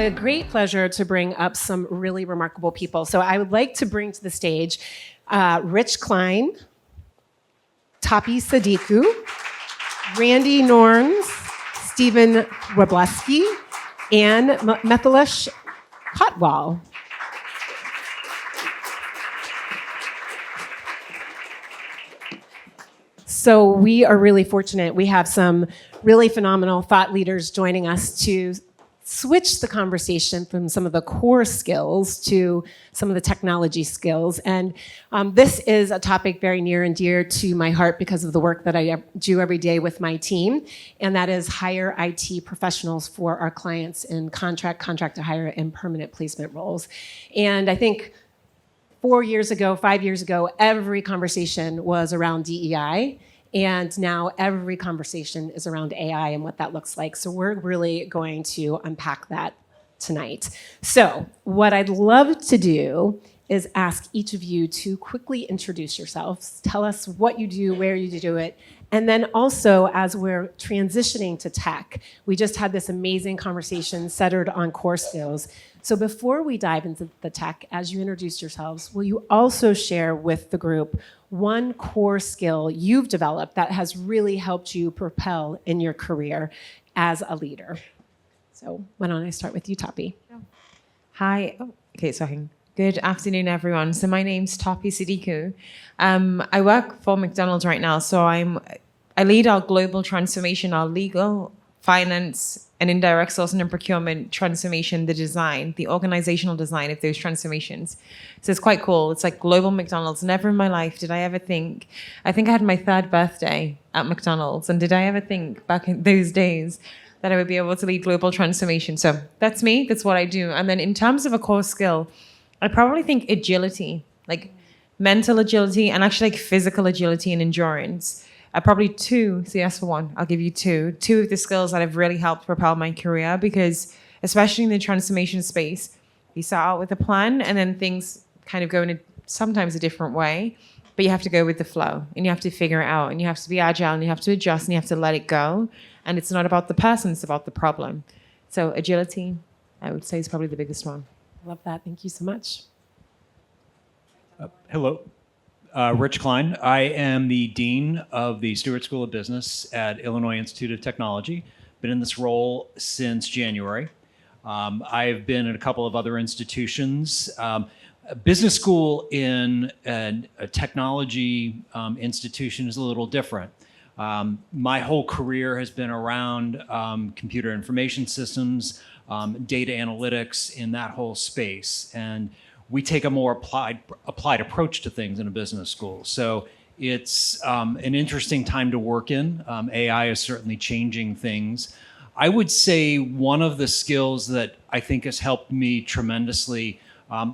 the great pleasure to bring up some really remarkable people. So I would like to bring to the stage Klein, Tope Sadiku, Randy Nornes, Wroblewski, and Mithilesh Kotwal. So we are really fortunate. We have some really phenomenal thought leaders joining us to switch the conversation from some of the core skills to some of the technology skills. And this is a topic very near and dear to my heart because of the work that I do every day with my team, and that is hire IT professionals for our clients in contract to hire, and permanent placement roles. And I think 4 years ago, 5 years ago, every conversation was around DEI. And now every conversation is around AI and what that looks like. So we're really going to unpack that tonight. So what I'd love to do is ask each of you to quickly introduce yourselves. Tell us what you do, where you do it. And then also, as we're transitioning to tech, we just had this amazing conversation centered on core skills. So before we dive into the tech, as you introduce yourselves, will you also share with the group one core skill you've developed that has really helped you propel in your career as a leader? So why don't I start with you, Tope? Hi. Good afternoon, everyone. So my name's Tope Sadiku. I work for McDonald's right now. So I lead our global transformation, our legal, finance, and indirect sourcing and procurement transformation, the design, the organizational design of those transformations. So it's quite cool. It's like global McDonald's. Never in my life did I ever think, I think I had my 3rd birthday at McDonald's, and did I ever think back in those days that I would be able to lead global transformation? So that's me, that's what I do. And then in terms of a core skill, I probably think agility, like mental agility and actually like physical agility and endurance. Probably 2, so yes for 1, I'll give you 2. 2 of the skills that have really helped propel my career, because especially in the transformation space, you start out with a plan and then things kind of go in sometimes a different way, but you have to go with the flow and you have to figure it out and you have to be agile and you have to adjust and you have to let it go. And it's not about the person, it's about the problem. So agility, I would say, is probably the biggest one. Love that. Thank you so much. Hello. Klein. I am the Dean of the Stewart School of Business at Illinois Institute of Technology. Been in this role since January. I've been at a couple of other institutions. A business school in a technology institution is a little different. My whole career has been around computer information systems, data analytics in that whole space. And we take a more applied approach to things in a business school. So it's an interesting time to work in. AI is certainly changing things. I would say one of the skills that I think has helped me tremendously,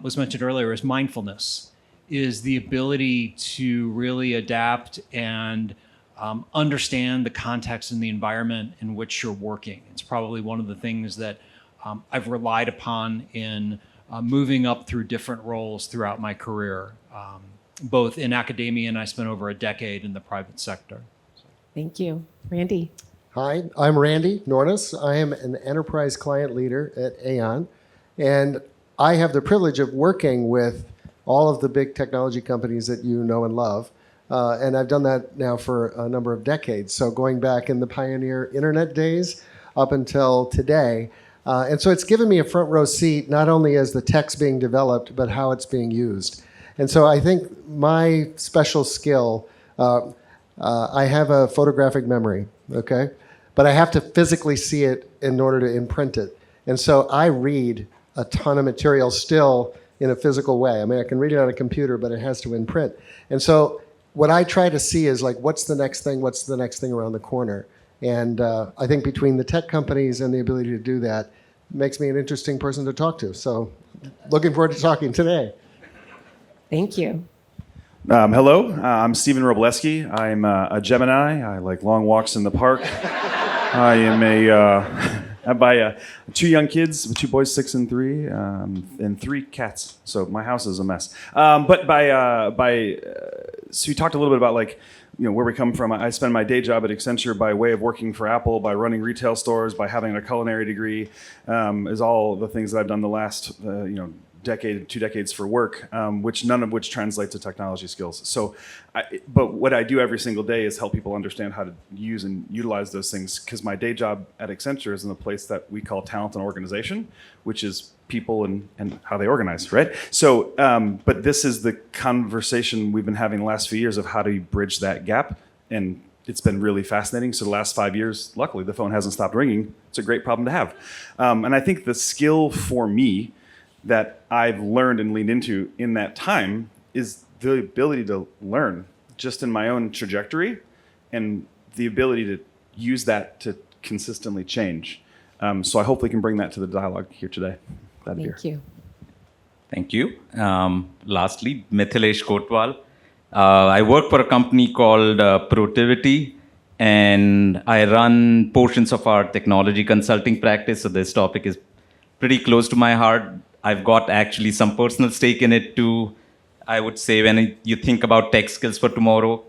was mentioned earlier, is mindfulness, is the ability to really adapt and understand the context and the environment in which you're working. It's probably one of the things that I've relied upon in moving up through different roles throughout my career, both in academia, and I spent over a decade in the private sector. Thank you. Randy. Hi, I'm Randy Nornes. I am an enterprise client leader at Aon, and I have the privilege of working with all of the big technology companies that you know and love, and I've done that now for a number of decades, so going back in the pioneer internet days up until today. And so it's given me a front row seat, not only as the tech's being developed, but how it's being used. And so I think my special skill, I have a photographic memory, okay? But I have to physically see it in order to imprint it. And so I read a ton of material still in a physical way. I mean, I can read it on a computer, but it has to imprint. And so what I try to see is like, what's the next thing around the corner? And I think between the tech companies and the ability to do that makes me an interesting person to talk to. So looking forward to talking today. Thank you. Hello, I'm Wroblewski. I'm a Gemini. I like long walks in the park. I am I buy 2 young kids, 2 boys, 6 and 3, and 3 cats. So my house is a mess. So we talked a little bit about like where we come from. I spend my day job at Accenture by way of working for Apple, by running retail stores, by having a culinary degree, is all the things that I've done the last, decade, 2 decades for work, none of which translate to technology skills. So, but what I do every single day is help people understand how to use and utilize those things, because my day job at Accenture is in a place that we call talent and organization, which is people and how they organize, right? So, but this is the conversation we've been having the last few years of how do you bridge that gap, and it's been really fascinating. So the last 5 years, luckily, the phone hasn't stopped ringing. It's a great problem to have. And I think the skill for me that I've learned and leaned into in that time is the ability to learn just in my own trajectory, and the ability to use that to consistently change. So I hopefully can bring that to the dialogue here today. Glad to be here. Thank you. Thank you. Lastly, Mithilesh Kotwal. I work for a company called Protivity, and I run portions of our technology consulting practice. So this topic is pretty close to my heart. I've got actually some personal stake in it too. I would say when you think about tech skills for tomorrow,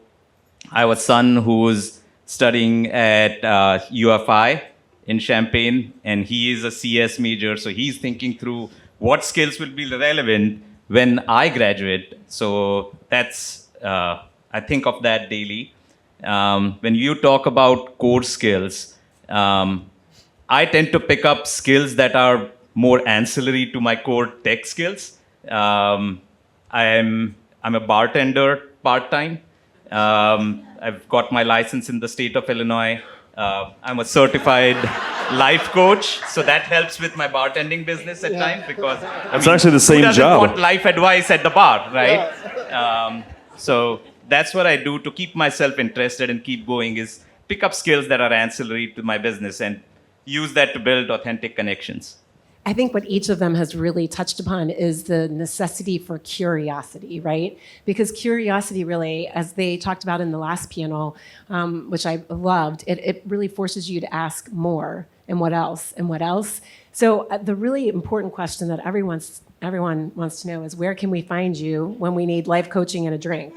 I have a son who's studying at UFI in Champaign, and he is a CS major. So he's thinking through what skills will be relevant when I graduate. So that's, I think of that daily. When you talk about core skills, I tend to pick up skills that are more ancillary to my core tech skills. I'm a bartender part-time. I've got my license in the state of Illinois. I'm a certified life coach, so that helps with my bartending business at times, because It's actually the same who doesn't job. want life advice at the bar, right? So that's what I do to keep myself interested and keep going, is pick up skills that are ancillary to my business and use that to build authentic connections. I think what each of them has really touched upon is the necessity for curiosity, right? Because curiosity really, as they talked about in the last panel, which I loved, it really forces you to ask more, and what else, and what else. So the really important question that everyone wants to know is, where can we find you when we need life coaching and a drink?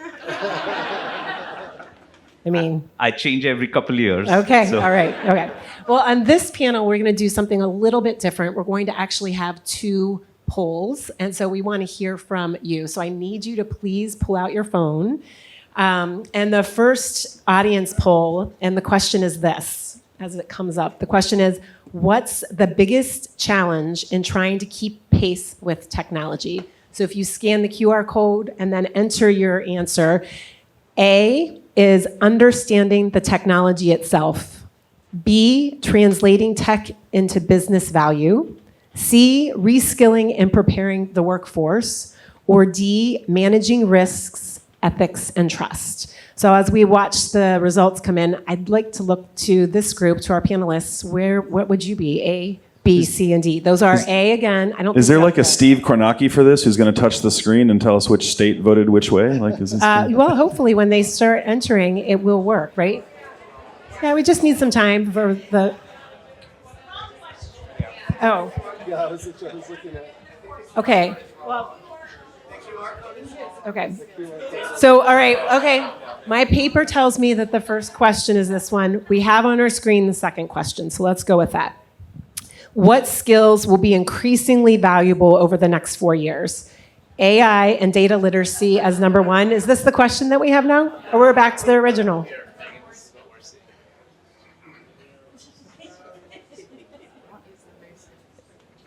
I mean, I change every couple of years. okay, so- all right, okay. Well, on this panel, we're going to do something a little bit different. We're going to actually have 2 polls, and so we want to hear from you. So I need you to please pull out your phone. And the first audience poll, and the question is this, as it comes up. The question is, what's the biggest challenge in trying to keep pace with technology? So if you scan the QR code and then enter your answer, A is understanding the technology itself. B, translating tech into business value. C, reskilling and preparing the workforce. Or D, managing risks, ethics, and trust. So as we watch the results come in, I'd like to look to this group, to our panelists. What would you be? A, B, C, and D. Those are A again. I don't. Is think there like a that's Steve Kornacki for this, who's going to touch the screen and tell us which state voted which way? Like, is this? well, hopefully when they start entering, it will work, right? Yeah, we just need some time for the. Oh. Yeah, I was looking at. Okay. Well. Okay. So, all right. Okay. My paper tells me that the first question is this one. We have on our screen the second question, so let's go with that. What skills will be increasingly valuable over the next 4 years? AI and data literacy as number 1. Is this the question that we have now? Or we're back to the original?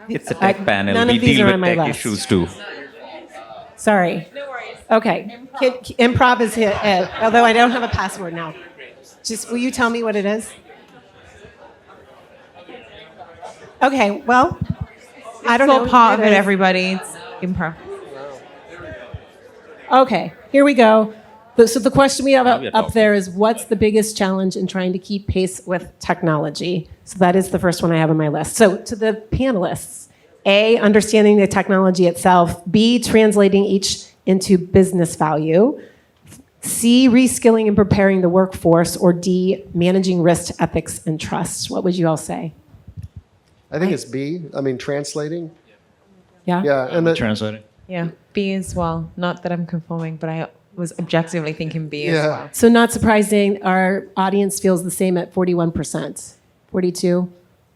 It's a tech panel. none of We these deal are with on my tech list. issues too. Sorry. No worries. Okay. Improv is it, although I don't have a password now. Just, will you tell me what it is? Okay, well, I don't It's all know. part of it, is. everybody. It's improv. Okay, here we go. So the question we have we're up talking. there is, what's the biggest challenge in trying to keep pace with technology? So that is the first one I have on my list. So to the panelists, A, understanding the technology itself. B, translating each into business value. C, reskilling and preparing the workforce. Or D, managing risk, ethics, and trust. What would you all say? I think it's B. I mean, translating. Yeah? Yeah, and the, Translating. Yeah, B as well. Not that I'm conforming, but I was objectively thinking B as Yeah. well. So not surprising, our audience feels the same at 41%, 42.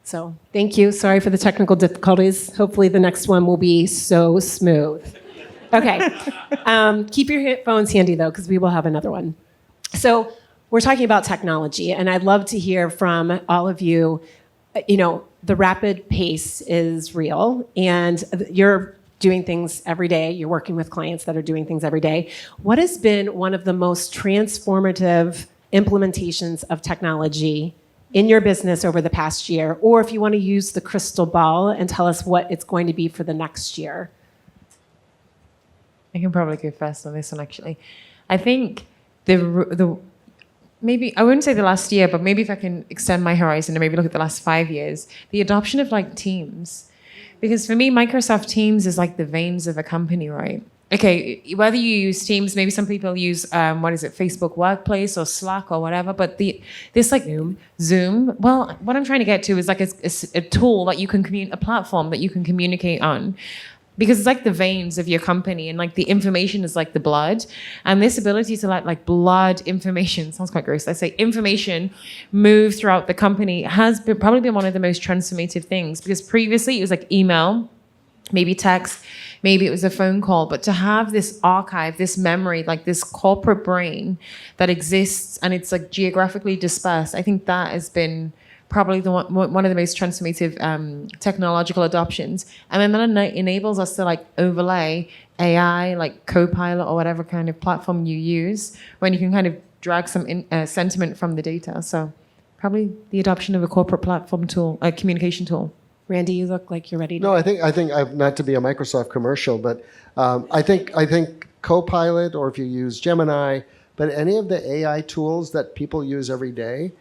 So thank you. Sorry for the technical difficulties. Hopefully the next one will be so smooth. Okay. Keep your phones handy though, because we will have another one. So we're talking about technology, and I'd love to hear from all of you. You know, the rapid pace is real, and you're doing things every day. You're working with clients that are doing things every day. What has been one of the most transformative implementations of technology in your business over the past year? Or if you want to use the crystal ball and tell us what it's going to be for the next year. I can probably go first on this one, actually. I think the maybe, I wouldn't say the last year, but maybe if I can extend my horizon and maybe look at the last 5 years, the adoption of like Teams. Because for me, Microsoft Teams is like the veins of a company, right? Okay, whether you use Teams, maybe some people use, Facebook Workplace or Slack or whatever, but this like Zoom, well, what I'm trying to get to is like a tool that you can a platform that you can communicate on. Because it's like the veins of your company, and like the information is like the blood, and this ability to let like blood information, sounds quite gross, I say information, move throughout the company has probably been one of the most transformative things. Because previously it was like email, maybe text, maybe it was a phone call, but to have this archive, this memory, like this corporate brain that exists and it's like geographically dispersed, I think that has been probably one of the most transformative technological adoptions. And then that enables us to like overlay AI, like Copilot or whatever kind of platform you use, when you can kind of drag some sentiment from the data. So probably the adoption of a corporate platform tool, a communication tool. Randy, you look like you're ready to. No, I think I've, not to be a Microsoft commercial, but I think Copilot, or if you use Gemini, but any of the AI tools that people use every day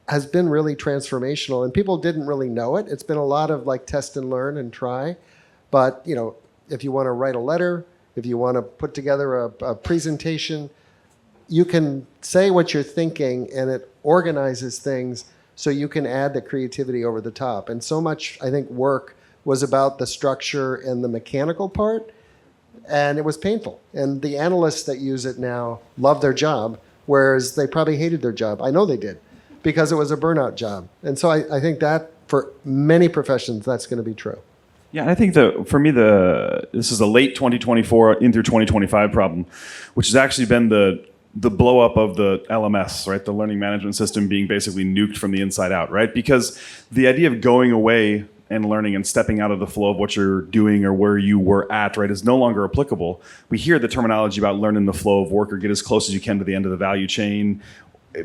has been really transformational, and people didn't really know it. It's been a lot of like test and learn and try, but you know, if you want to write a letter, if you want to put together a presentation, you can say what you're thinking, and it organizes things so you can add the creativity over the top. And so much, I think, work was about the structure and the mechanical part, and it was painful. And the analysts that use it now love their job, whereas they probably hated their job. I know they did, because it was a burnout job. And so I think that for many professions, that's going to be true. Yeah, and I think for me, this is a late 2024 in through 2025 problem, which has actually been the blow up of the LMS, right? The learning management system being basically nuked from the inside out, right? Because the idea of going away and learning and stepping out of the flow of what you're doing or where you were at, right, is no longer applicable. We hear the terminology about learn in the flow of work or get as close as you can to the end of the value chain.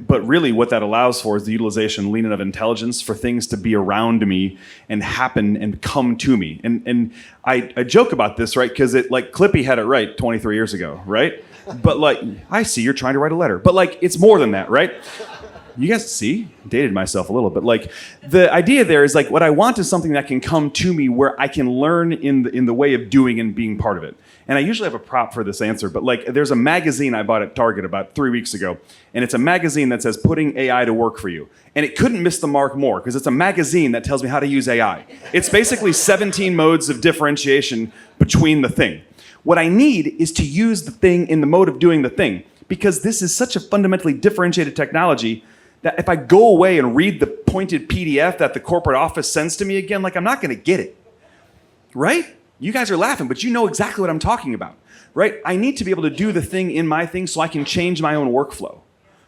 But really what that allows for is the utilization, lean of intelligence for things to be around me and happen and come to me. And I joke about this, right? Because it like Clippy had it right 23 years ago, right? But like, I see you're trying to write a letter. But like, it's more than that, right? You guys see? Dated myself a little bit. Like, the idea there is like, what I want is something that can come to me where I can learn in the way of doing and being part of it. And I usually have a prop for this answer, but like, there's a magazine I bought at Target about 3 weeks ago, and it's a magazine that says putting AI to work for you. And it couldn't miss the mark more, because it's a magazine that tells me how to use AI. It's basically 17 modes of differentiation between the thing. What I need is to use the thing in the mode of doing the thing, because this is such a fundamentally differentiated technology that if I go away and read the pointed PDF that the corporate office sends to me again, like, I'm not going to get it, right? You guys are laughing, but you know exactly what I'm talking about, right? I need to be able to do the thing in my thing so I can change my own workflow,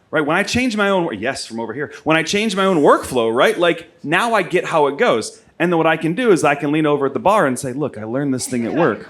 right? When I change my own, yes, from over here. When I change my own workflow, right? Like, now I get how it goes. And then what I can do is I can lean over at the bar and say, look, I learned this thing at work.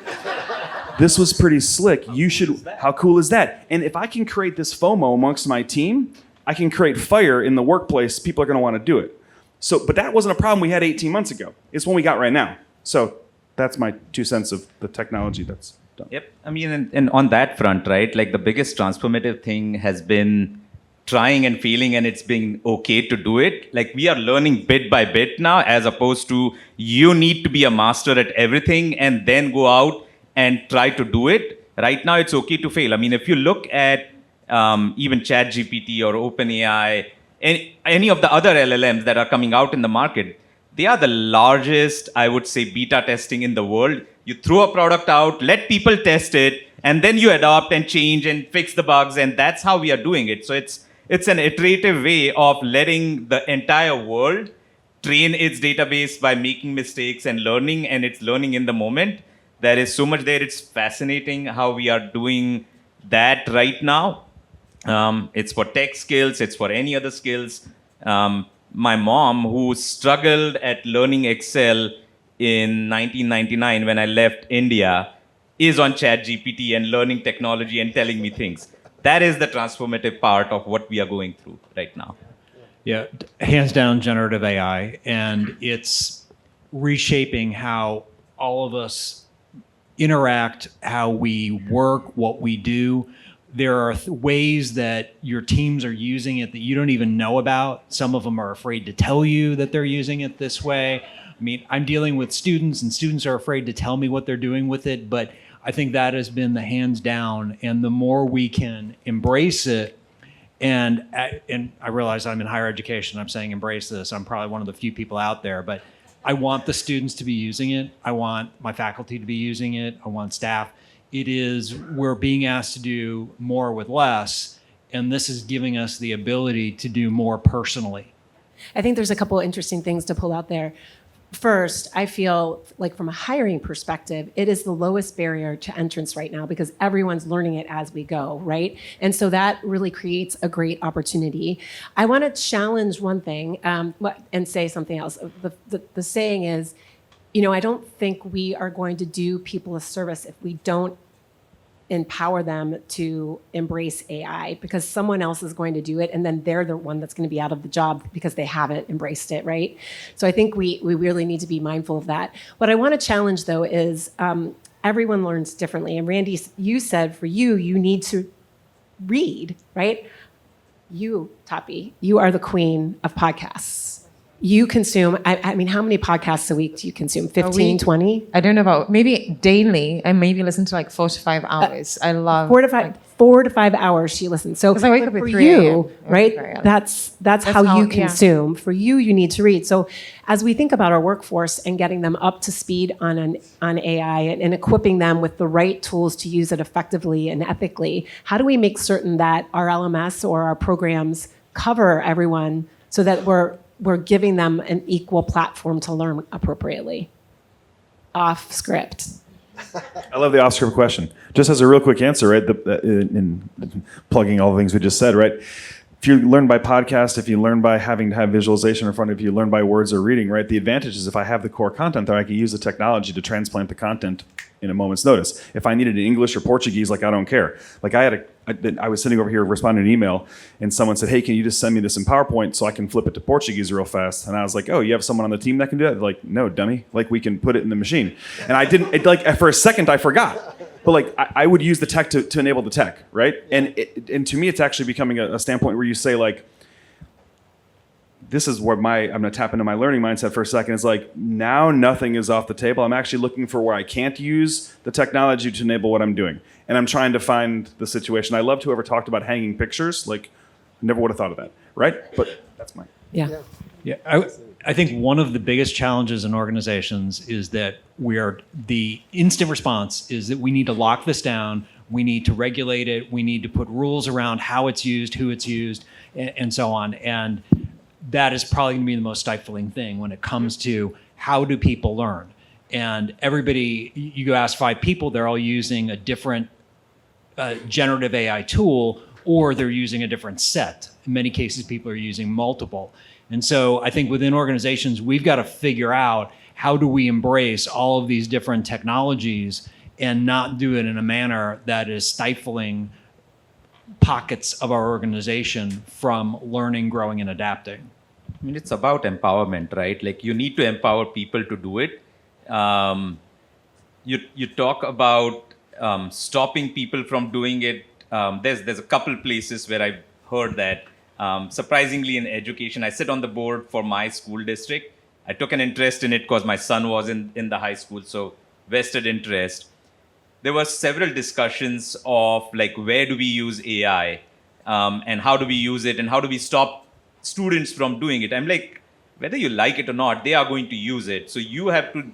This was pretty slick. You should, how cool is that? And if I can create this FOMO amongst my team, I can create fire in the workplace. People are going to want to do it. So, but that wasn't a problem we had 18 months ago. It's one we got right now. So that's my 2 cents of the technology that's done. Yep. I mean, and on that front, right, like the biggest transformative thing has been trying and failing, and it's been okay to do it. Like, we are learning bit by bit now, as opposed to you need to be a master at everything and then go out and try to do it. Right now, it's okay to fail. I mean, if you look at even ChatGPT or OpenAI, any of the other LLMs that are coming out in the market, they are the largest, I would say, beta testing in the world. You throw a product out, let people test it, and then you adopt and change and fix the bugs, and that's how we are doing it. So it's an iterative way of letting the entire world train its database by making mistakes and learning, and it's learning in the moment. There is so much there. It's fascinating how we are doing that right now. It's for tech skills, it's for any other skills. My mom, who struggled at learning Excel in 1999 when I left India, is on ChatGPT and learning technology and telling me things. That is the transformative part of what we are going through right now. Yeah, hands down generative AI, and it's reshaping how all of us interact, how we work, what we do. There are ways that your teams are using it that you don't even know about. Some of them are afraid to tell you that they're using it this way. I mean, I'm dealing with students, and students are afraid to tell me what they're doing with it, but I think that has been the hands down, and the more we can embrace it, and I realize I'm in higher education, I'm saying embrace this, I'm probably one of the few people out there, but I want the students to be using it, I want my faculty to be using it, I want staff. We're being asked to do more with less, and this is giving us the ability to do more personally. I think there's a couple of interesting things to pull out there. First, I feel like from a hiring perspective, it is the lowest barrier to entrance right now because everyone's learning it as we go, right? And so that really creates a great opportunity. I want to challenge one thing and say something else. The saying is, I don't think we are going to do people a service if we don't empower them to embrace AI, because someone else is going to do it, and then they're the one that's going to be out of the job because they haven't embraced it, right? So I think we really need to be mindful of that. What I want to challenge, though, is everyone learns differently. And Randy, you said for you need to read, right? You, Tope, you are the queen of podcasts. You consume, I mean, how many podcasts a week do you consume? 15, 20? I don't know about, maybe daily. I maybe listen to like 4 to 5 hours. I love 4 to 5 hours she listens. So 'Cause I wake up at for 3 you, a.m. right? Yeah. That's how you consume. For you need to read. So as we think about our workforce and getting them up to speed on AI and equipping them with the right tools to use it effectively and ethically, how do we make certain that our LMS or our programs cover everyone so that we're giving them an equal platform to learn appropriately? Off script. I love the off-script question. Just as a real quick answer, right? In plugging all the things we just said, right? If you learn by podcast, if you learn by having to have visualization in front of you, learn by words or reading, right? The advantage is if I have the core content there, I can use the technology to transplant the content in a moment's notice. If I needed it in English or Portuguese, like I don't care. Like I was sitting over here responding to an email, and someone said, "Hey, can you just send me this in PowerPoint so I can flip it to Portuguese real fast?" And I was like, "Oh, you have someone on the team that can do that?" They're like, "No, dummy. Like we can put it in the machine." And I didn't. For a second, I forgot. But like I would use the tech to enable the tech, right? And to me, it's actually becoming a standpoint where you say like, this is where I'm going to tap into my learning mindset for a second. It's like, now nothing is off the table. I'm actually looking for where I can't use the technology to enable what I'm doing. And I'm trying to find the situation. I loved whoever talked about hanging pictures. Like, never would have thought of that, right? But that's mine. Yeah. I think one of the biggest challenges in organizations is that the instant response is that we need to lock this down, we need to regulate it, we need to put rules around how it's used, who it's used, and so on. And that is probably going to be the most stifling thing when it comes to how do people learn. And everybody, you go ask 5 people, they're all using a different generative AI tool, or they're using a different set. In many cases, people are using multiple. And so I think within organizations, we've got to figure out how do we embrace all of these different technologies and not do it in a manner that is stifling pockets of our organization from learning, growing, and adapting. I mean, it's about empowerment, right? Like you need to empower people to do it. You talk about stopping people from doing it. There's a couple places where I've heard that. Surprisingly, in education, I sit on the board for my school district. I took an interest in it because my son was in the high school, so vested interest. There were several discussions of like, where do we use AI and how do we use it and how do we stop students from doing it? I'm like, whether you like it or not, they are going to use it. So you have to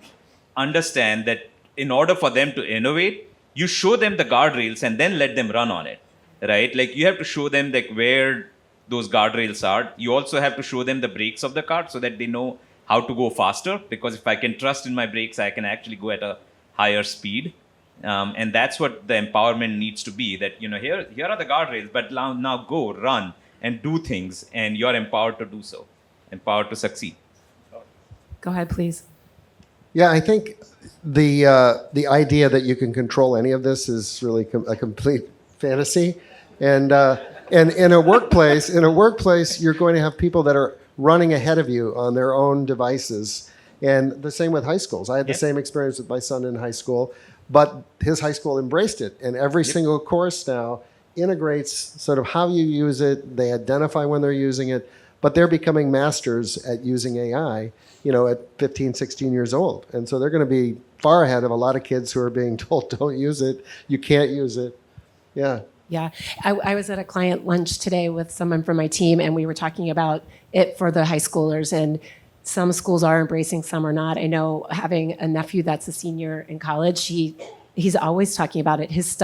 understand that in order for them to innovate, you show them the guardrails and then let them run on it, right? Like you have to show them like where those guardrails are. You also have to show them the brakes of the car so that they know how to go faster, because if I can trust in my brakes, I can actually go at a higher speed. And that's what the empowerment needs to be, that, here are the guardrails, but now go, run, and do things, and you're empowered to do so, empowered to succeed. Go ahead, please. Yeah, I think the idea that you can control any of this is really a complete fantasy, and in a workplace, you're going to have people that are running ahead of you on their own devices, and the same with high schools. I had the same experience with my son in high school, but his high school embraced it, and every single course now integrates sort of how you use it. They identify when they're using it, but they're becoming masters at using AI, at 15, 16 years old. And so they're going to be far ahead of a lot of kids who are being told, don't use it, you can't use it. Yeah. Yeah. I was at a client lunch today with someone from my team, and we were talking about it for the high schoolers. And some schools are embracing, some are not. I know, having a nephew that's a senior in college, he's always talking about it. His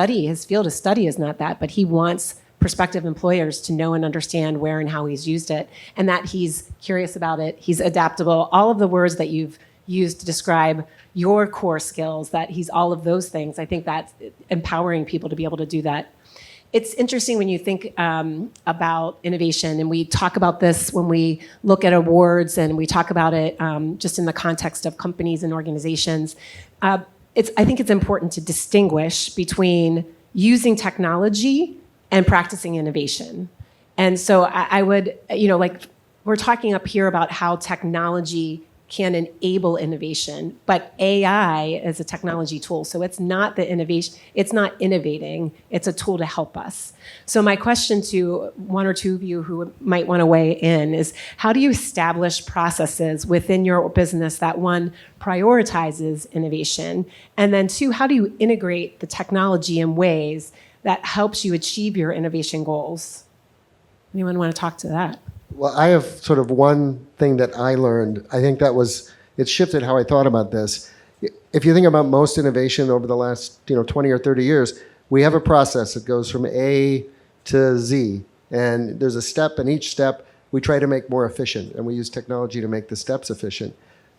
field of study is not that, but he wants prospective employers to know and understand where and how he's used it, and that he's curious about it, he's adaptable, all of the words that you've used to describe your core skills, that he's all of those things. I think that's empowering people to be able to do that. It's interesting when you think about innovation, and we talk about this when we look at awards, and we talk about it just in the context of companies and organizations. I think it's important to distinguish between using technology and practicing innovation. And so I would, we're talking up here about how technology can enable innovation, but AI is a technology tool. So it's not the innovation, it's not innovating, it's a tool to help us. So my question to one or two of you who might want to weigh in is, how do you establish processes within your business that, one, prioritizes innovation, and then two, how do you integrate the technology in ways that helps you achieve your innovation goals? Anyone want to talk to that? Well, I have sort of one thing that I learned. I think it shifted how I thought about this. If you think about most innovation over the last 20 or 30 years, we have a process that goes from A to Z, and there's a step, and each step we try to make more efficient, and we use technology to make the steps efficient.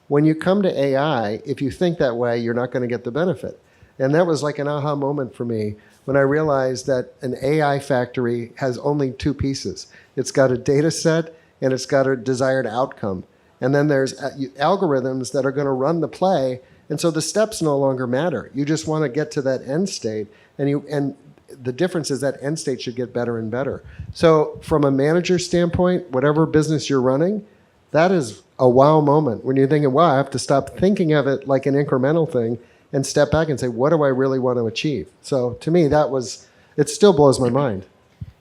When you come to AI, if you think that way, you're not going to get the benefit. And that was like an aha moment for me when I realized that an AI factory has only two pieces. It's got a data set and it's got a desired outcome. And then there's algorithms that are going to run the play. And so the steps no longer matter. You just want to get to that end state. And the difference is that end state should get better and better. So from a manager standpoint, whatever business you're running, that is a wow moment when you're thinking, wow, I have to stop thinking of it like an incremental thing and step back and say, what do I really want to achieve? So to me, it still blows my mind.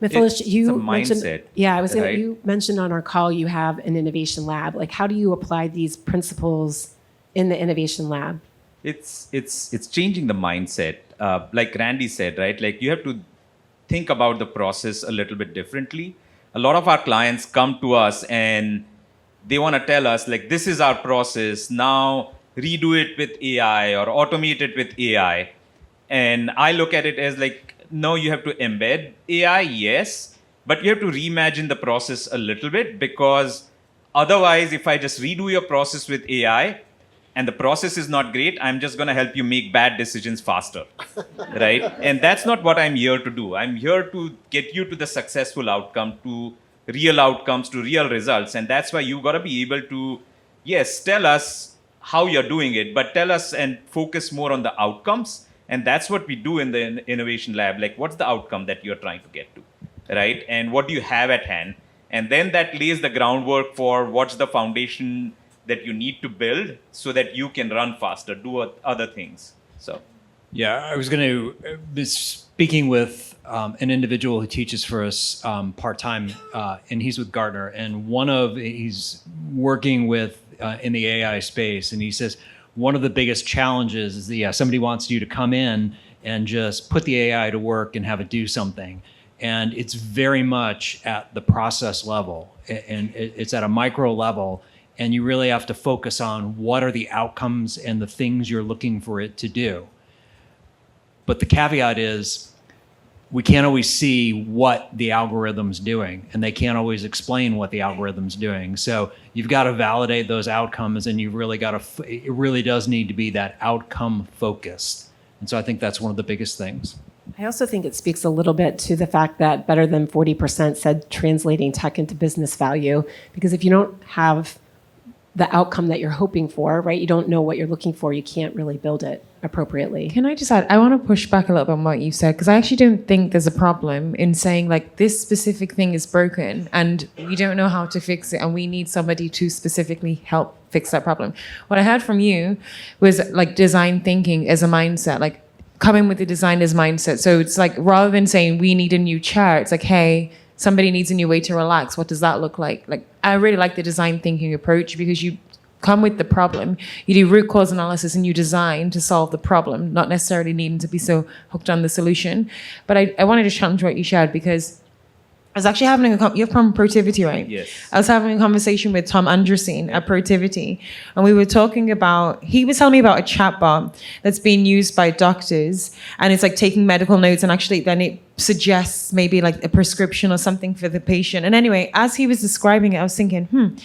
Mithilesh, you a mentioned, mindset, right? You mentioned on our call you have an innovation lab. Like, how do you apply these principles in the innovation lab? It's changing the mindset. Like Randy said, right? Like you have to think about the process a little bit differently. A lot of our clients come to us and they want to tell us, like, this is our process. Now redo it with AI or automate it with AI. And I look at it as like, no, you have to embed AI, yes, but you have to reimagine the process a little bit, because otherwise, if I just redo your process with AI and the process is not great, I'm just going to help you make bad decisions faster, right? And that's not what I'm here to do. I'm here to get you to the successful outcome, to real outcomes, to real results. And that's why you got to be able to, yes, tell us how you're doing it, but tell us and focus more on the outcomes. And that's what we do in the innovation lab. Like, what's the outcome that you're trying to get to, right? And what do you have at hand? And then that lays the groundwork for what's the foundation that you need to build so that you can run faster, do other things. So, Yeah, I was going to be speaking with an individual who teaches for us part-time, and he's with Gartner. And he's working with in the AI space, and he says, one of the biggest challenges is that somebody wants you to come in and just put the AI to work and have it do something. And it's very much at the process level, and it's at a micro level. And you really have to focus on what are the outcomes and the things you're looking for it to do. But the caveat is we can't always see what the algorithm's doing, and they can't always explain what the algorithm's doing. So you've got to validate those outcomes, and you've really got to, it really does need to be that outcome focused. And so I think that's one of the biggest things. I also think it speaks a little bit to the fact that better than 40% said translating tech into business value, because if you don't have the outcome that you're hoping for, right, you don't know what you're looking for, you can't really build it appropriately. Can I just add, I want to push back a little bit on what you said, because I actually don't think there's a problem in saying like this specific thing is broken and we don't know how to fix it and we need somebody to specifically help fix that problem. What I heard from you was like design thinking as a mindset, like coming with the designer's mindset. So it's like rather than saying we need a new chair, it's like, hey, somebody needs a new way to relax. What does that look like? Like, I really like the design thinking approach because you come with the problem, you do root cause analysis, and you design to solve the problem, not necessarily needing to be so hooked on the solution. But I wanted to challenge what you shared because I was actually having you're from Protivity, right? Yes. I was having a conversation with Tom Anderson at Protivity, and we were talking about, he was telling me about a chatbot that's being used by doctors, and it's like taking medical notes, and actually then it suggests maybe like a prescription or something for the patient. And anyway, as he was describing it, I was thinking,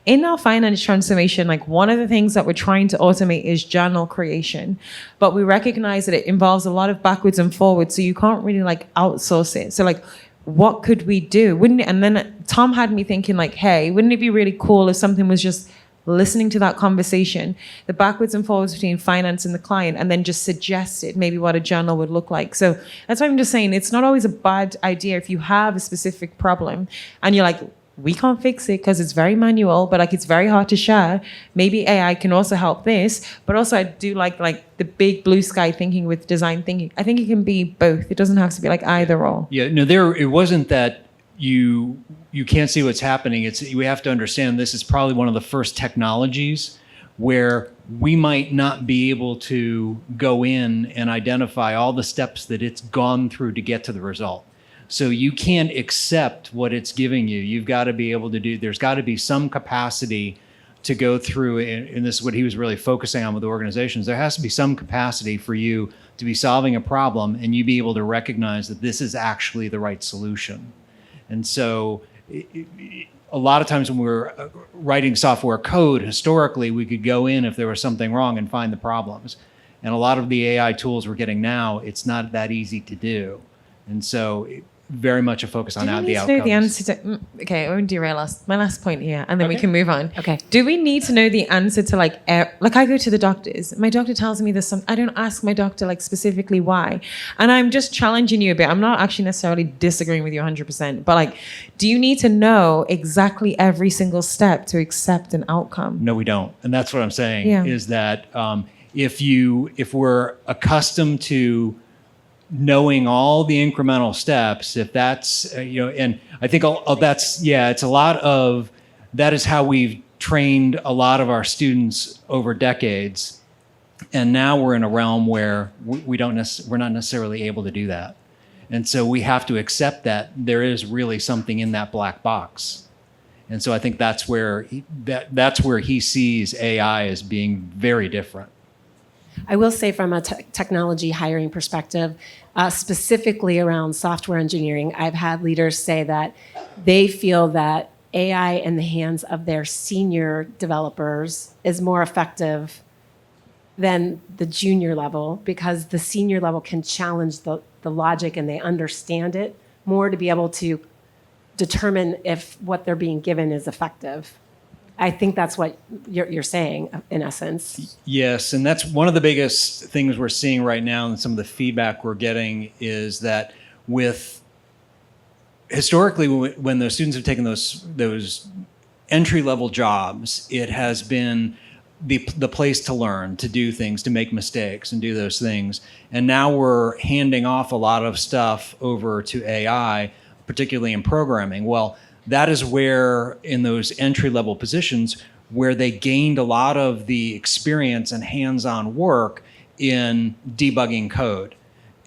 in our finance transformation, like one of the things that we're trying to automate is journal creation, but we recognize that it involves a lot of backwards and forwards, so you can't really like outsource it. So like, what could we do? Wouldn't it? And then Tom had me thinking like, hey, wouldn't it be really cool if something was just listening to that conversation, the backwards and forwards between finance and the client, and then just suggested maybe what a journal would look like. So that's why I'm just saying it's not always a bad idea if you have a specific problem and you're like, we can't fix it because it's very manual, but like it's very hard to share. Maybe AI can also help this, but also I do like the big blue sky thinking with design thinking. I think it can be both. It doesn't have to be like either or. Yeah, no, it wasn't that you can't see what's happening. We have to understand this is probably one of the first technologies where we might not be able to go in and identify all the steps that it's gone through to get to the result. So you can't accept what it's giving you. You've got to be able to there's got to be some capacity to go through, and this is what he was really focusing on with organizations. There has to be some capacity for you to be solving a problem and you be able to recognize that this is actually the right solution. And so a lot of times when we were writing software code, historically, we could go in if there was something wrong and find the problems. And a lot of the AI tools we're getting now, it's not that easy to do. And so very much a focus on the outcomes. Do we need to know the answer to, okay, I won't derail my last point here, and then we can move on. Okay. Do we need to know the answer to like I go to the doctors, my doctor tells me there's some, I don't ask my doctor like specifically why. And I'm just challenging you a bit. I'm not actually necessarily disagreeing with you 100%, but like, do you need to know exactly every single step to accept an outcome? No, we don't. And that's what I'm saying is that if we're accustomed to knowing all the incremental steps, if that's, and I think it's a lot of, that is how we've trained a lot of our students over decades. And now we're in a realm where we're not necessarily able to do that. And so we have to accept that there is really something in that black box. And so I think that's where he sees AI as being very different. I will say from a technology hiring perspective, specifically around software engineering, I've had leaders say that they feel that AI in the hands of their senior developers is more effective than the junior level because the senior level can challenge the logic and they understand it more to be able to determine if what they're being given is effective. I think that's what you're saying, in essence. Yes, and that's one of the biggest things we're seeing right now, and some of the feedback we're getting is that historically, when those students have taken those entry-level jobs, it has been the place to learn, to do things, to make mistakes and do those things. And now we're handing off a lot of stuff over to AI, particularly in programming. Well, that is where, in those entry-level positions, where they gained a lot of the experience and hands-on work in debugging code.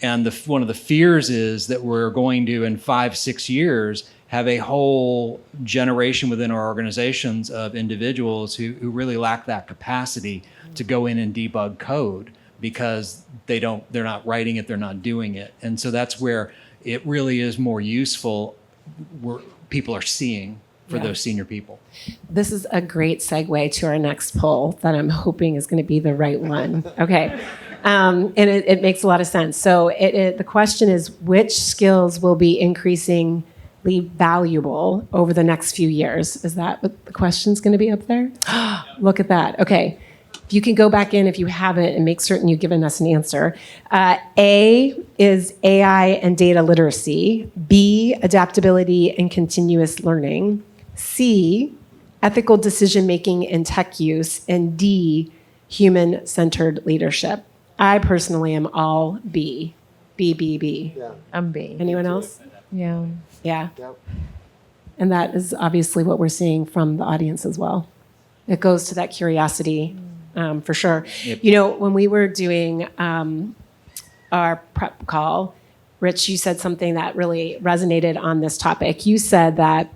And one of the fears is that we're going to, in 5-6 years, have a whole generation within our organizations of individuals who really lack that capacity to go in and debug code because they're not writing it, they're not doing it. And so that's where it really is more useful, where people are seeing for those senior people. This is a great segue to our next poll that I'm hoping is going to be the right one. Okay. And it makes a lot of sense. So the question is, which skills will be increasingly valuable over the next few years? Is that what the question's going to be up there? Look at that. Okay. You can go back in if you haven't and make certain you've given us an answer. A is AI and data literacy. B, adaptability and continuous learning. C, ethical decision-making and tech use. And D, human-centered leadership. I personally am all B. B, B, B. Yeah. I'm B. Anyone else? Yeah. Yeah. Yep. And that is obviously what we're seeing from the audience as well. It goes to that curiosity, for sure. Yep. You know, when we were doing our prep call, Rich, you said something that really resonated on this topic. You said that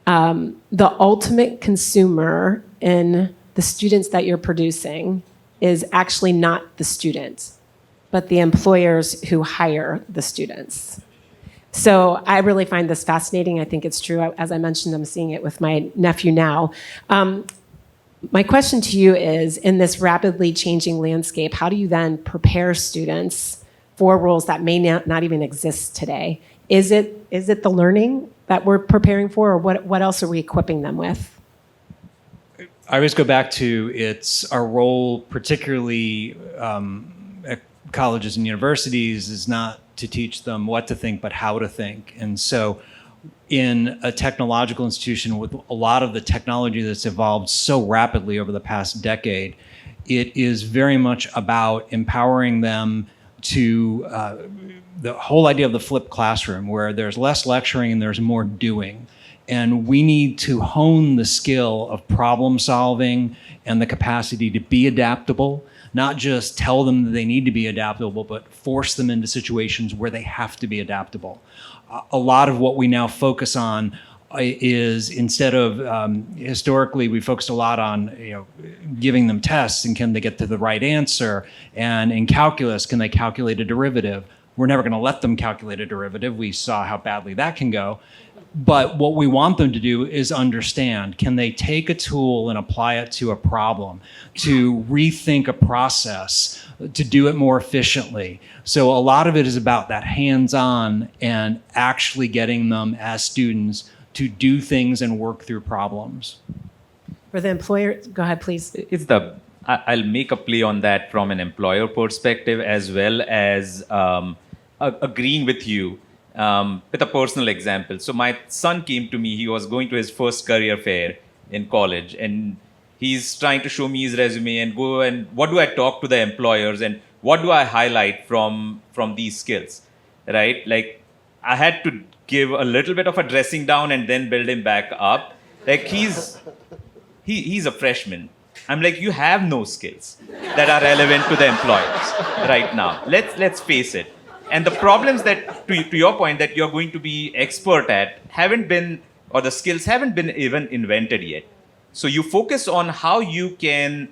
the ultimate consumer in the students that you're producing is actually not the student, but the employers who hire the students. So I really find this fascinating. I think it's true. As I mentioned, I'm seeing it with my nephew now. My question to you is, in this rapidly changing landscape, how do you then prepare students for roles that may not even exist today? Is it the learning that we're preparing for, or what else are we equipping them with? I always go back to it's our role, particularly at colleges and universities, is not to teach them what to think, but how to think. And so in a technological institution with a lot of the technology that's evolved so rapidly over the past decade, it is very much about empowering them to the whole idea of the flipped classroom, where there's less lecturing and there's more doing. And we need to hone the skill of problem solving and the capacity to be adaptable, not just tell them that they need to be adaptable, but force them into situations where they have to be adaptable. A lot of what we now focus on is, instead of historically we focused a lot on giving them tests and can they get to the right answer, and in calculus can they calculate a derivative. We're never going to let them calculate a derivative. We saw how badly that can go. But what we want them to do is understand, can they take a tool and apply it to a problem, to rethink a process, to do it more efficiently? So a lot of it is about that hands-on and actually getting them as students to do things and work through problems. For the employer, go ahead, please. I'll make a play on that from an employer perspective, as well as agreeing with you with a personal example. So my son came to me. He was going to his first career fair in college, and he's trying to show me his resume and go and what do I talk to the employers and what do I highlight from these skills, right? Like, I had to give a little bit of a dressing down and then build him back up. Like, he's a freshman. I'm like, you have no skills that are relevant to the employers right now. Let's face it. And the problems that, to your point, that you're going to be expert at haven't been, or the skills haven't been even invented yet. So you focus on how you can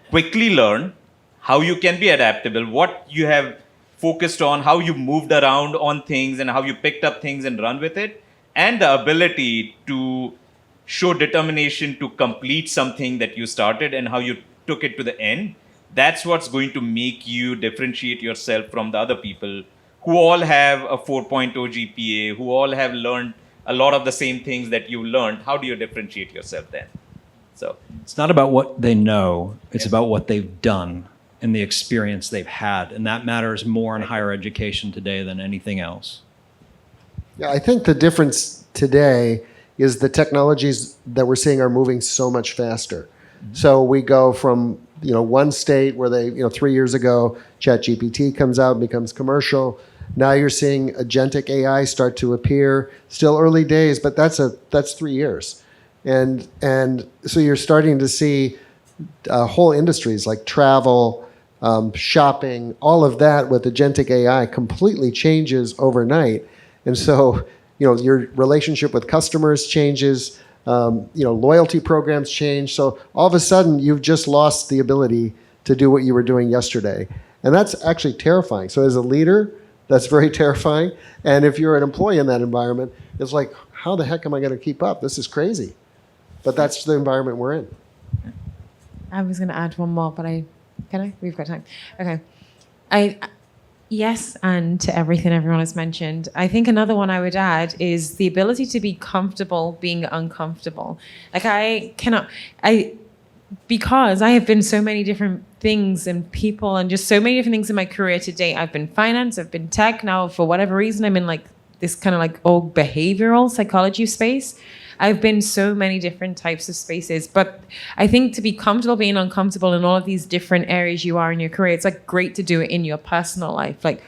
quickly learn, how you can be adaptable, what you have focused on, how you moved around on things and how you picked up things and run with it, and the ability to show determination to complete something that you started and how you took it to the end. That's what's going to make you differentiate yourself from the other people who all have a 4.0 GPA, who all have learned a lot of the same things that you learned. How do you differentiate yourself then? So It's not about what they know, it's about what they've done and the experience they've had. And that matters more in higher education today than anything else. Yeah, I think the difference today is the technologies that we're seeing are moving so much faster. So we go from one state where they 3 years ago ChatGPT comes out and becomes commercial. Now you're seeing agentic AI start to appear. Still early days, but that's 3 years, and so you're starting to see whole industries like travel, shopping, all of that with agentic AI completely changes overnight, and so your relationship with customers changes. Loyalty programs change. So all of a sudden, you've just lost the ability to do what you were doing yesterday. And that's actually terrifying. So as a leader, that's very terrifying. And if you're an employee in that environment, it's like, how the heck am I going to keep up? This is crazy. But that's the environment we're in. I was going to add one more, but can I? We've got time. Okay. Yes, and to everything everyone has mentioned. I think another one I would add is the ability to be comfortable being uncomfortable. Like because I have been so many different things and people and just so many different things in my career to date. I've been finance, I've been tech. Now, for whatever reason, I'm in like this kind of like old behavioral psychology space. I've been so many different types of spaces, but I think to be comfortable being uncomfortable in all of these different areas you are in your career, it's like great to do it in your personal life. Like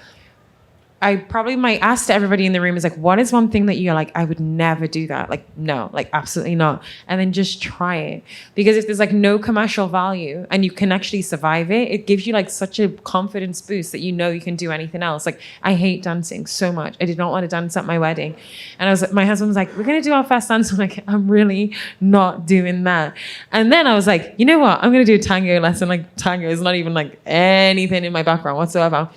I probably might ask to everybody in the room is like, what is one thing that you're like, I would never do that? Like, no, like absolutely not. And then just try it. Because if there's like no commercial value and you can actually survive it, it gives you like such a confidence boost that you know you can do anything else. Like I hate dancing so much. I did not want to dance at my wedding. And my husband was like, we're going to do our first dance. I'm like, I'm really not doing that. And then I was like, you know what? I'm going to do a tango lesson. Like tango is not even like anything in my background whatsoever.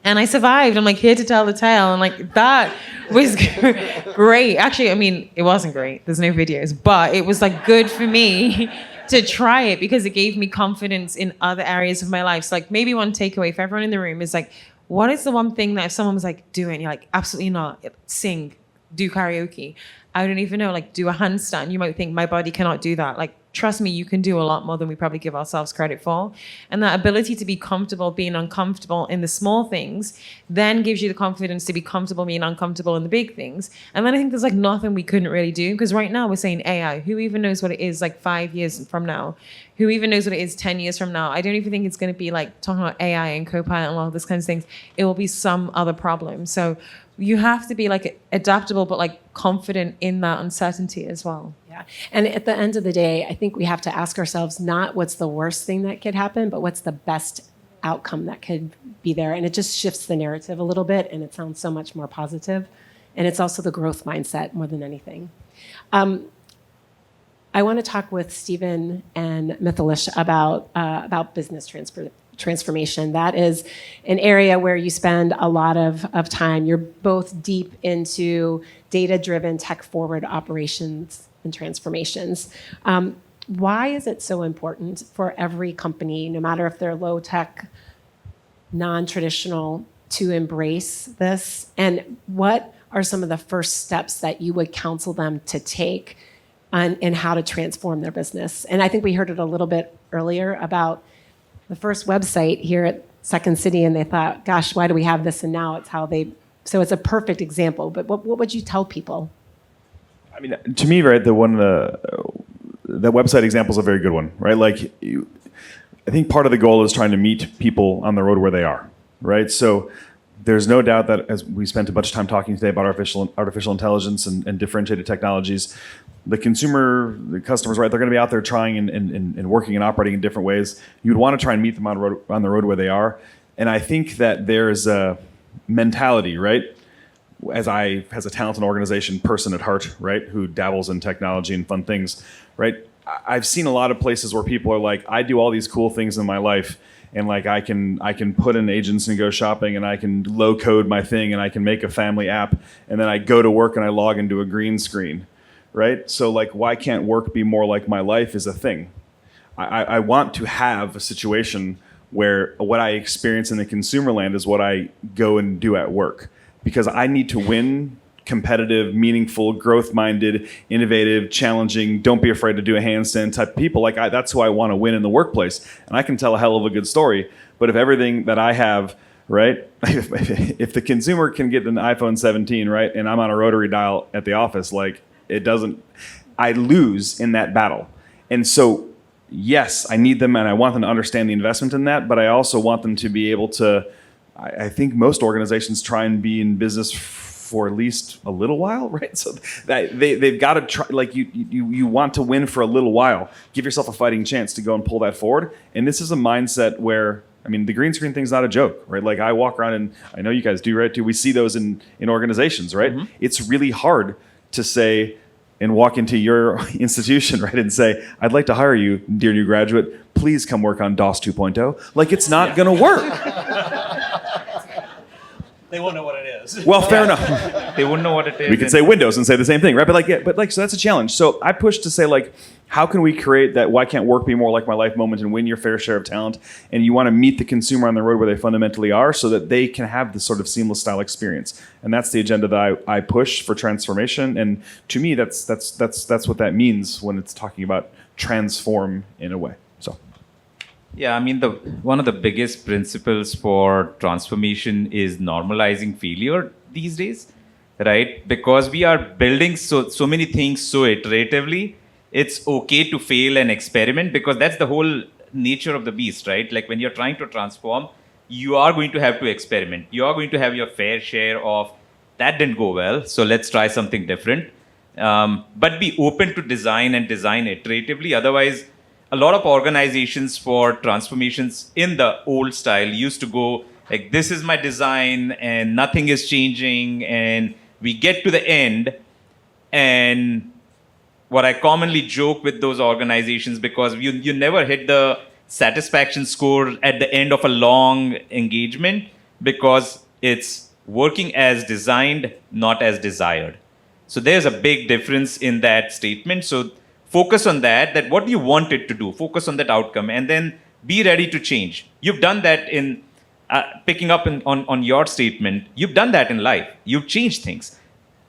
And I survived. I'm like here to tell the tale. And like that was great. Actually, I mean, it wasn't great. There's no videos, but it was like good for me to try it because it gave me confidence in other areas of my life. So like maybe one takeaway for everyone in the room is like, what is the one thing that if someone was like, do it, you're like, absolutely not. Sing, do karaoke. I don't even know, like do a handstand. You might think my body cannot do that. Like, trust me, you can do a lot more than we probably give ourselves credit for. And that ability to be comfortable being uncomfortable in the small things then gives you the confidence to be comfortable being uncomfortable in the big things. And then I think there's like nothing we couldn't really do because right now we're saying AI. Who even knows what it is like 5 years from now? Who even knows what it is 10 years from now? I don't even think it's going to be like talking about AI and Copilot and all those kinds of things. It will be some other problem. So you have to be like adaptable, but like confident in that uncertainty as well. Yeah. And at the end of the day, I think we have to ask ourselves not what's the worst thing that could happen, but what's the best outcome that could be there. And it just shifts the narrative a little bit and it sounds so much more positive. And it's also the growth mindset more than anything. I want to talk with Stephen and Mithilesh about business transformation. That is an area where you spend a lot of time. You're both deep into data-driven, tech-forward operations and transformations. Why is it so important for every company, no matter if they're low-tech, non-traditional, to embrace this? And what are some of the first steps that you would counsel them to take in how to transform their business? And I think we heard it a little bit earlier about the first website here at Second City, and they thought, gosh, why do we have this? And now it's how they, so it's a perfect example. But what would you tell people? I mean, to me, right, that website example is a very good one, right? Like, I think part of the goal is trying to meet people on the road where they are, right? So there's no doubt that as we spent a bunch of time talking today about artificial intelligence and differentiated technologies, the customers, right, they're going to be out there trying and working and operating in different ways. You'd want to try and meet them on the road where they are. And I think that there's a mentality, right, as a talent and organization person at heart, right, who dabbles in technology and fun things, right? I've seen a lot of places where people are like, I do all these cool things in my life, and like I can put in agents and go shopping, and I can low code my thing, and I can make a family app, and then I go to work and I log into a green screen, right? So like, why can't work be more like my life is a thing. I want to have a situation where what I experience in the consumer land is what I go and do at work, because I need to win competitive, meaningful, growth-minded, innovative, challenging, don't be afraid to do a handstand type of people. Like that's who I want to win in the workplace. And I can tell a hell of a good story. But if everything that I have, right, if the consumer can get an iPhone 17, right, and I'm on a rotary dial at the office, like I lose in that battle. And so, yes, I need them and I want them to understand the investment in that, but I also want them to be able to, I think most organizations try and be in business for at least a little while, right? So that they've got to try, like you want to win for a little while. Give yourself a fighting chance to go and pull that forward. And this is a mindset where, I mean, the green screen thing's not a joke, right? Like I walk around and I know you guys do, right? Too. We see those in organizations, right? Mm-hmm. It's really hard to say, and walk into your institution, right, and say, I'd like to hire you, dear new graduate, please come work on DOS 2.0. Like, it's not going to work. They won't know what it is. Well, fair enough. They wouldn't know what it is. We could say Windows and say the same thing, right? But so that's a challenge. So I push to say, like, how can we create that why can't work be more like my life moment and win your fair share of talent? And you want to meet the consumer on the road where they fundamentally are so that they can have this sort of seamless style experience. And that's the agenda that I push for transformation. And to me, that's what that means when it's talking about transform in a way. So. Yeah, I mean, one of the biggest principles for transformation is normalizing failure these days, right? Because we are building so many things so iteratively, it's okay to fail and experiment because that's the whole nature of the beast, right? Like when you're trying to transform, you are going to have to experiment. You are going to have your fair share of, that didn't go well, so let's try something different. But be open to design and design iteratively. Otherwise, a lot of organizations for transformations in the old style used to go like, this is my design and nothing is changing. And we get to the end. And what I commonly joke with those organizations, because you never hit the satisfaction score at the end of a long engagement because it's working as designed, not as desired. So there's a big difference in that statement. So focus on that what do you want it to do? Focus on that outcome and then be ready to change. You've done that in picking up on your statement. You've done that in life. You've changed things.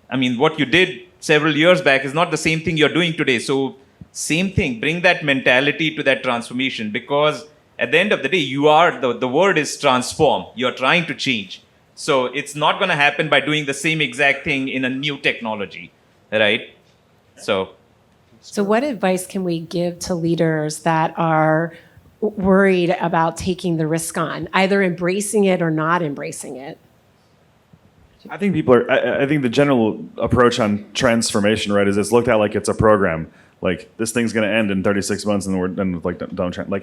I mean, what you did several years back is not the same thing you're doing today. So same thing, bring that mentality to that transformation because at the end of the day, you are, the word is transform. You're trying to change. So it's not going to happen by doing the same exact thing in a new technology, right? So what advice can we give to leaders that are worried about taking the risk on, either embracing it or not embracing it? I think I think the general approach on transformation, right, is it's looked at like it's a program. Like, this thing's going to end in 36 months and like,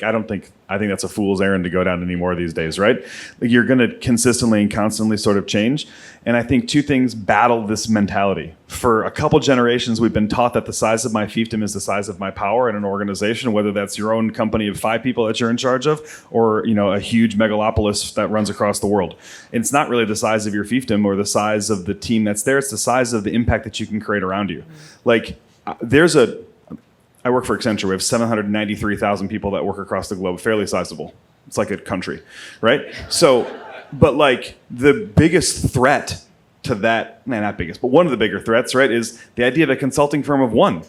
I think that's a fool's errand to go down anymore these days, right? Like, you're going to consistently and constantly sort of change. And I think two things battle this mentality. For a couple generations, we've been taught that the size of my fiefdom is the size of my power in an organization, whether that's your own company of 5 people that you're in charge of, or, a huge megalopolis that runs across the world. And it's not really the size of your fiefdom or the size of the team that's there. It's the size of the impact that you can create around you. Like, I work for Accenture. We have 793,000 people that work across the globe, fairly sizable. It's like a country, right? So, but like the biggest threat to that, not biggest, but one of the bigger threats, right, is the idea of a consulting firm of one.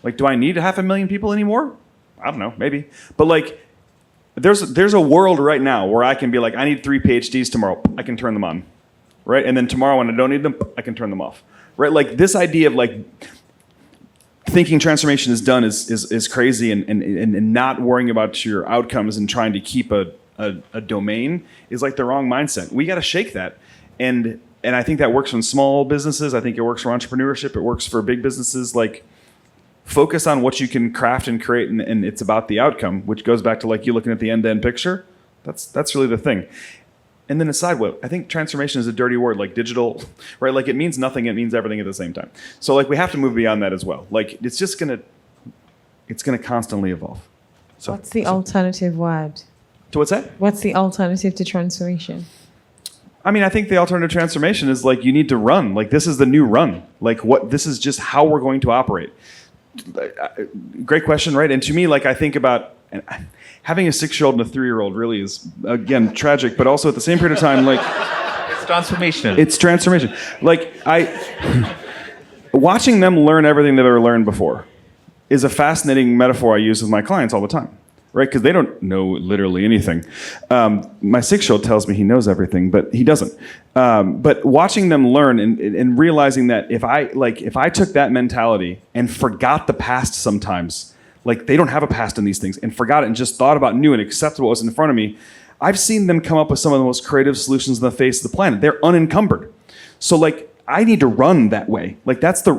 Like, do I need 500,000 people anymore? I don't know, maybe. But like, there's a world right now where I can be like, I need 3 PhDs tomorrow. I can turn them on, right? And then tomorrow when I don't need them, I can turn them off, right? Like this idea of like, thinking transformation is done is crazy and not worrying about your outcomes and trying to keep a domain is like the wrong mindset. We got to shake that. And I think that works for small businesses. I think it works for entrepreneurship. It works for big businesses. Like, focus on what you can craft and create, and it's about the outcome, which goes back to like you looking at the end-to-end picture. That's really the thing. And then aside, I think transformation is a dirty word, like digital, right? Like, it means nothing, it means everything at the same time. So like, we have to move beyond that as well. Like, it's gonna constantly evolve. So What's the alternative word? To what's that? What's the alternative to transformation? I mean, I think the alternative transformation is like, you need to run. Like, this is the new run. Like, this is just how we're going to operate. Great question, right? And to me, like, I think about having a 6-year-old and a 3-year-old really is, again, tragic, but also at the same period of time, like, it's transformational. It's transformation. Like, watching them learn everything they've ever learned before is a fascinating metaphor I use with my clients all the time, right? Because they don't know literally anything. My 6-year-old tells me he knows everything, but he doesn't. But watching them learn and realizing that if I took that mentality and forgot the past sometimes, like, they don't have a past in these things, and forgot it and just thought about new and accepted what was in front of me, I've seen them come up with some of the most creative solutions on the face of the planet. They're unencumbered. So like, I need to run that way. Like, that's the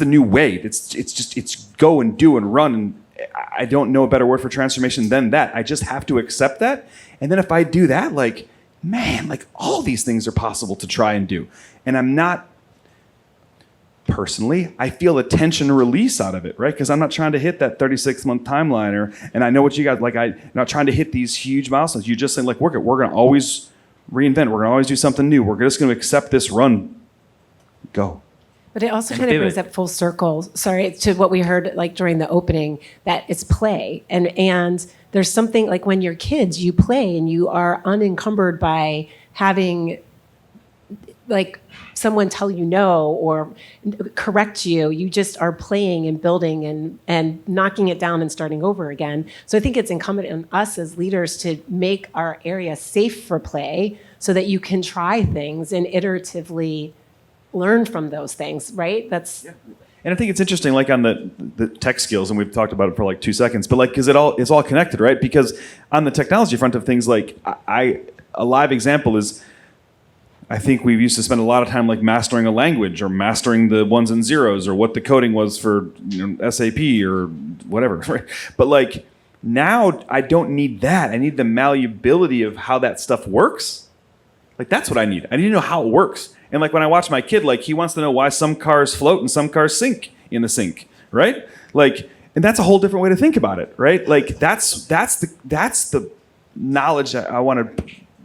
new way. It's go and do and run. And I don't know a better word for transformation than that. I just have to accept that. And then if I do that, like, man, like, all these things are possible to try and do. And personally, I feel a tension release out of it, right? Because I'm not trying to hit that 36-month timeline, and I know what you guys like. I'm not trying to hit these huge milestones. You just saying like, we're going to always reinvent. We're going to always do something new. We're just going to accept this run. Go. But it also And kind of pivot. brings up full circle, sorry, to what we heard like during the opening, that it's play. And there's something like when you're kids, you play and you are unencumbered by having like someone tell you no or correct you. You just are playing and building and knocking it down and starting over again. So I think it's incumbent on us as leaders to make our area safe for play so that you can try things and iteratively learn from those things, right? That's And I think it's interesting, like on the tech skills, and we've talked about it for like 2 seconds, but like, because it's all connected, right? Because on the technology front of things, like a live example is, I think we used to spend a lot of time like mastering a language or mastering the ones and zeros or what the coding was for SAP or whatever, right? But like now I don't need that. I need the malleability of how that stuff works. Like that's what I need. I need to know how it works. And like when I watch my kid, like he wants to know why some cars float and some cars sink in the sink, right? Like, and that's a whole different way to think about it, right? Like that's the knowledge that I want to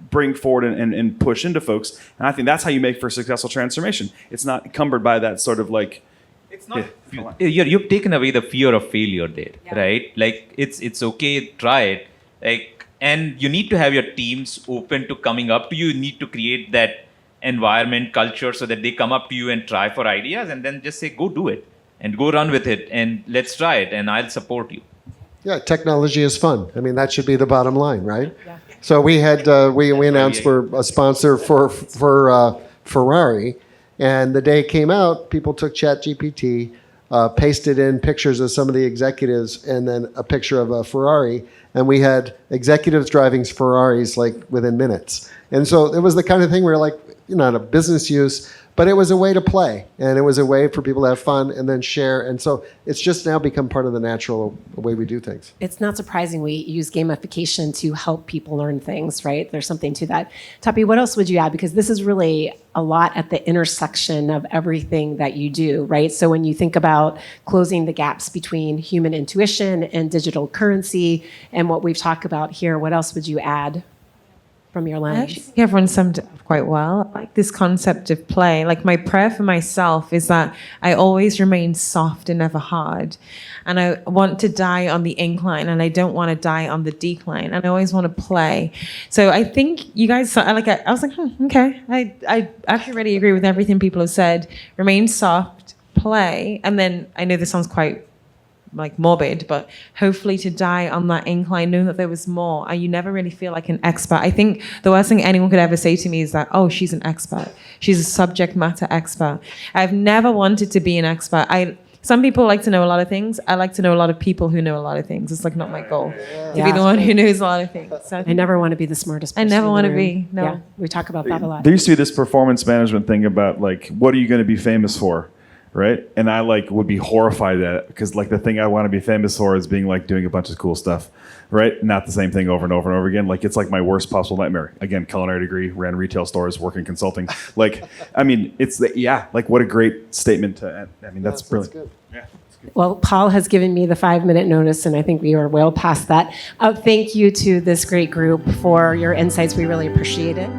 bring forward and push into folks. And I think that's how you make for successful transformation. It's not encumbered by that sort of like. It's not. You've taken away the fear of failure there, right? Like it's okay, try it. Like, and you need to have your teams open to coming up to you. You need to create that environment, culture, so that they come up to you and try for ideas, and then just say, go do it and go run with it, and let's try it, and I'll support you. Yeah, technology is fun. I mean, that should be the bottom line, right? Yeah. So we had we announced we're a sponsor for Ferrari, and the day it came out, people took ChatGPT, pasted in pictures of some of the executives, and then a picture of a Ferrari, and we had executives driving Ferraris like within minutes. And so it was the kind of thing where like, not a business use, but it was a way to play, and it was a way for people to have fun and then share. And so it's just now become part of the natural way we do things. It's not surprising we use gamification to help people learn things, right? There's something to that. Tope, what else would you add? Because this is really a lot at the intersection of everything that you do, right? So when you think about closing the gaps between human intuition and digital currency and what we've talked about here, what else would you add from your I lens? think everyone summed it up quite well. I like this concept of play. Like my prayer for myself is that I always remain soft and never hard. And I want to die on the incline, and I don't want to die on the decline. And I always want to play. So I think you guys, I was like, okay. I actually really agree with everything people have said. Remain soft, play. And then I know this sounds quite like morbid, but hopefully to die on that incline, knowing that there was more, and you never really feel like an expert. I think the worst thing anyone could ever say to me is that, oh, she's an expert. She's a subject matter expert. I've never wanted to be an expert. Some people like to know a lot of things. I like to know a lot of people who know a lot of things. It's like not my goal to be the one who knows a lot of things. So I never want to be the smartest person. I never in the want to room. be, no. Yeah, we talk about that a lot. There used to be this performance management thing about like, what are you going to be famous for? Right? And I like would be horrified at it because like the thing I want to be famous for is being like doing a bunch of cool stuff, right? Not the same thing over and over and over again. Like it's like my worst possible nightmare. Again, culinary degree, ran retail stores, work in consulting. Like, I mean, like what a great statement to end. I mean, that's brilliant. Good. Yeah. Well, Paul has given me the 5-minute notice, and I think we are well past that. Thank you to this great group for your insights. We really appreciate it.